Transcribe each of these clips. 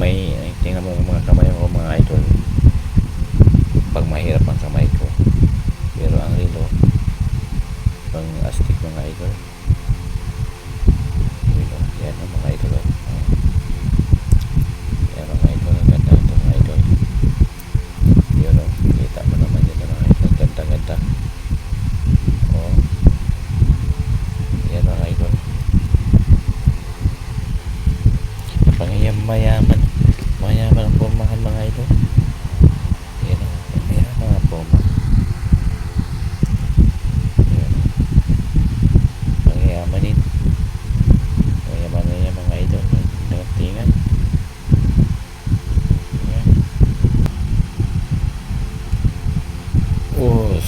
kamay. Ay, tingnan mo mga kamay ko mga idol. Pag mahirap ang kamay ko, pero ang relo pang astig mga idol. Relo, yan ang mga idol. Yan mga idol, ang ganda ito mga idol. Yun o, kita mo naman yun mga idol, ganda ganda. Oh, yan mga idol. Mayaman ang pormahan mga idol. Yan o, mayaman ang porma. Yan o, mayaman yan mga idol. Nakatingan. Yan. Us,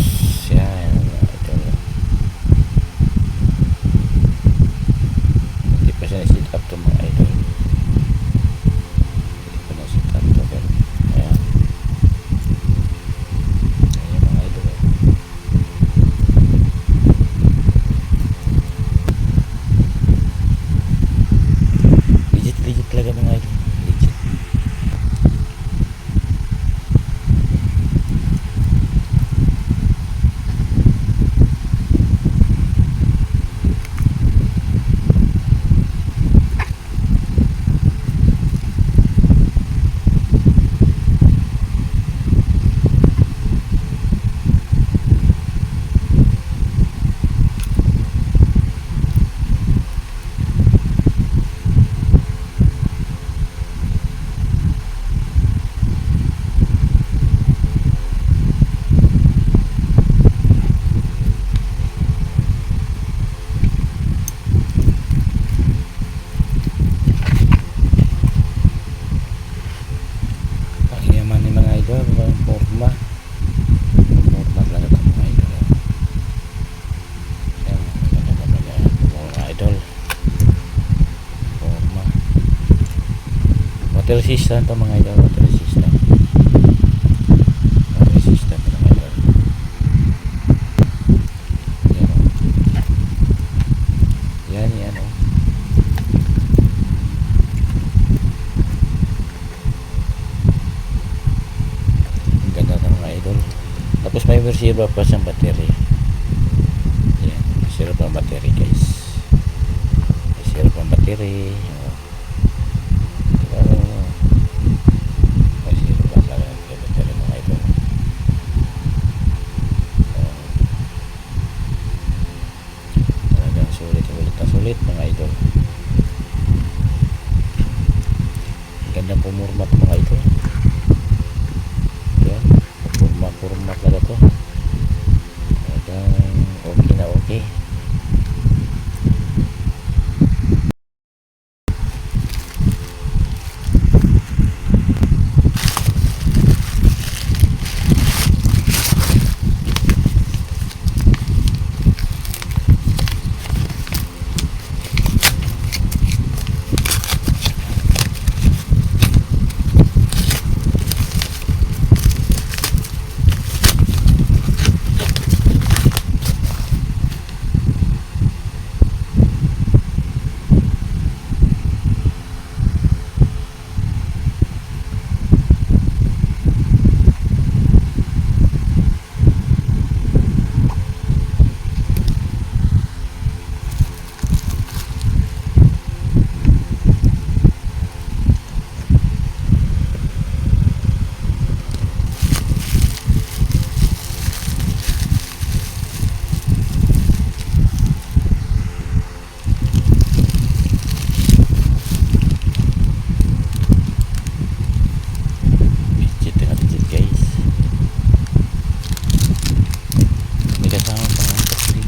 yan mga idol. Hindi pa siya na-sit up to mga idol. Talaga mga idol, legit. Porma talaga ito mga idol. Yan, mga idol, porma water resistant ito mga idol. Water resistant mga idol. Yan o. Tapos may reserva pa siyang battery. Yan, reserva pang battery guys. Reserva pang battery. Reserva pa talaga ang battery mga idol. Talagang sulit mga idol. Ganda pumurmat mga idol. Yan, purma talaga to. Talagang okay na okay.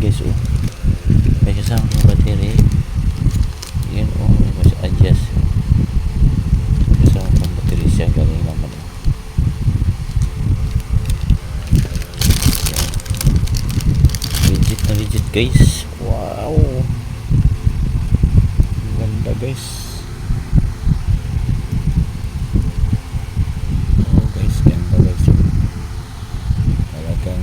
Guys, oh, may kasama ng battery. Yun, oh, may adjust. Kasama ng battery siya, galing naman. Legit na legit guys. Wow, ganda guys. Oh guys, ganda guys. Talagang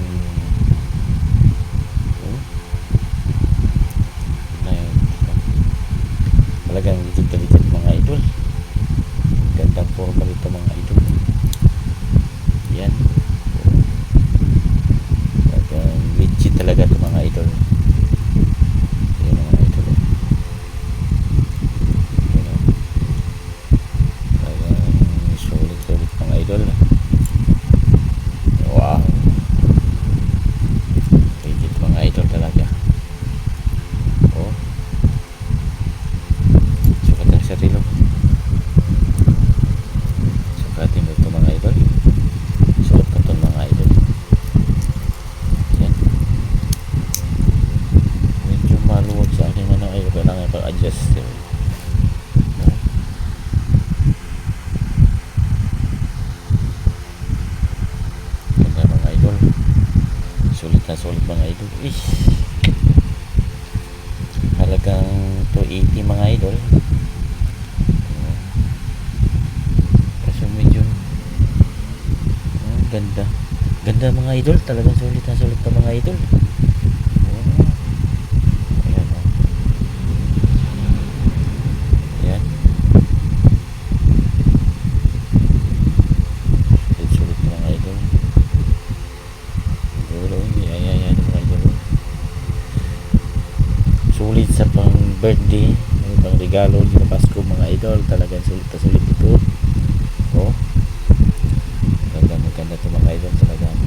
talagang legit mga idol. Ganda. gandang forma nito mga idol. Yan. Talagang legit talaga ito mga idol. Yan mga idol. Yan o. Talagang sulit mga idol. Wow. Legit mga idol talaga. Oh. Sukat ang sarilo. Sukatin ito mga idol. Sukat na ito mga idol. Yan. Medyo maluwag sa akin na ay kailangan pag-adjust. Ganda mga idol. Sulit na sulit mga idol. Halagang 280 mga idol. Kasi medyo ganda. Ganda mga idol. Talagang sulit na sulit na mga idol. Ayan o. Ayan. Sulit mga idol. Ayan mga idol. Sulit sa pang birthday, pang regalo ng Pasko mga idol. Talagang sulit na sulit ito. Oh, maganda ito mga idol. Talagang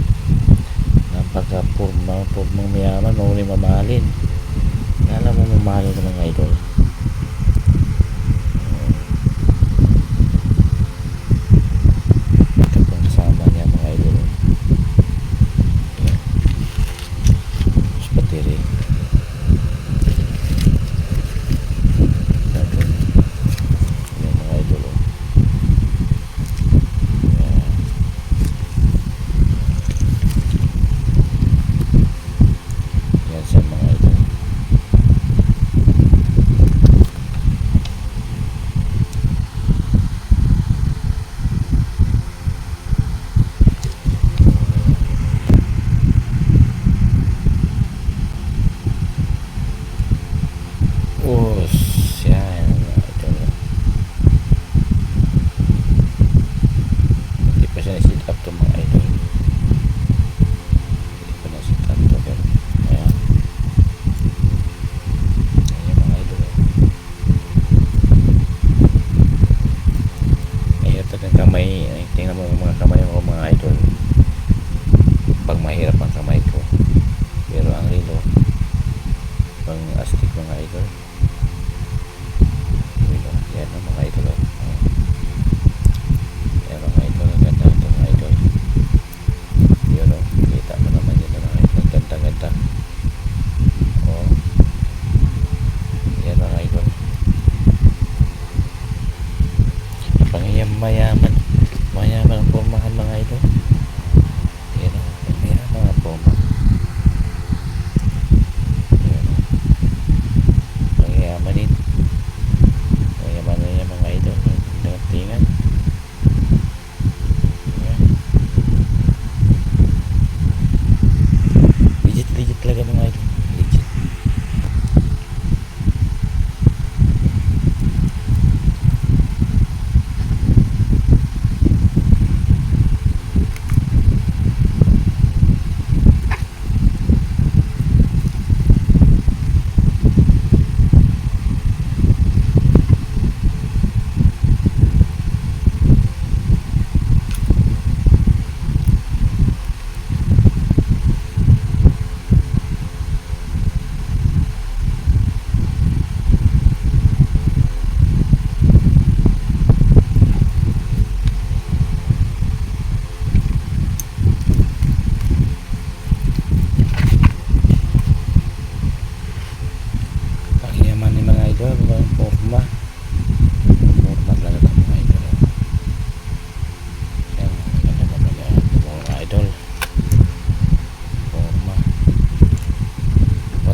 napaka-purmang mayaman, mauli mamahalin. Alam mo mamahalin ng mga idol. Ito pong kasama niya mga idol. Tapos battery. Kamay, tingnan mo mga kamay ko mga idol. Pag mahirap ang kamay ko, pero ang relo pang astig mga idol. Yan ang mga idol. Yan mga idol, ang ganda ito mga idol. Yun o, kita mo naman yun mga idol. Ganda. Oh, yan mga idol. Mayaman ang pormahan mga idol. Yan o, mayaman ang porma. Yan o, mayamanin mga idol. Tingnan. Yan. Legit talaga mga idol. Legit.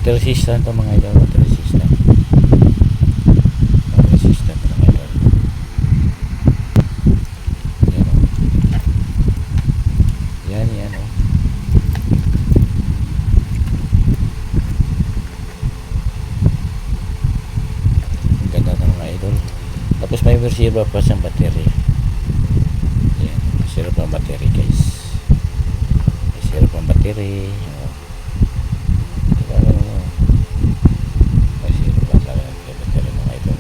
Water resistant to mga idol, water resistant mga idol. Yan o. Yan o. Ang ganda ng mga idol. Tapos may receiver pa siyang battery. zero pang battery guys, may zero pang battery. Diba, may zero pa talaga yung battery mga idol.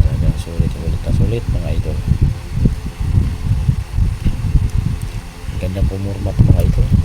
Talagang sulit na sulit mga idol. Ganda pumurma ito mga idol.